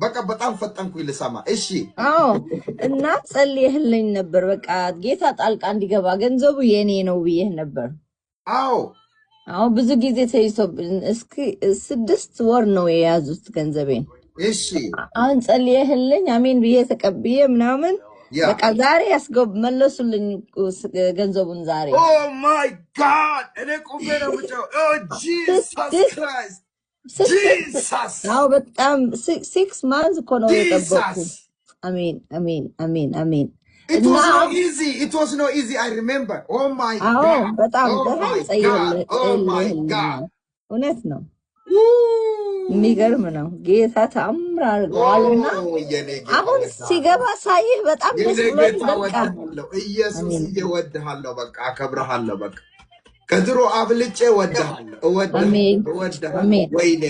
በቃ በጣም ፈጠንኩኝ ልሰማ እሺ አዎ እና ጸልየህልኝ ነበር በቃ ጌታ ጣልቃ እንዲገባ ገንዘቡ የኔ ነው ብዬ ነበር አዎ ብዙ ጊዜ ተይሶብኝ እስኪ 6 ወር ነው የያዙት ገንዘቤን እሺ አሁን ጸልየህልኝ አሜን ብዬ ተቀብዬ ምናምን በቃ ዛሬ መለሱልኝ ገንዘቡን ዛሬ ኦ ማይ ጋድ እኔ ቆሜ ነው ብቻ ኦ ጂሰስ ክራይስት Jesus. Now, but 6 months እኮ ነው የጠበቅኩ አሜን አሜን አሜን አሜን It was not easy. It was not easy. I remember. Oh my God. በጣም Oh my God. እውነት ነው የሚገርም ነው ጌታ ተአምር አድርጓልና አሁን ሲገባ ሳይህ በጣም ደስ ብሎኝ ኢየሱስ እወድሃለሁ በቃ አከብርሃለሁ በቃ ከድሮ አብልጬ ወደሃለሁ ወይኔ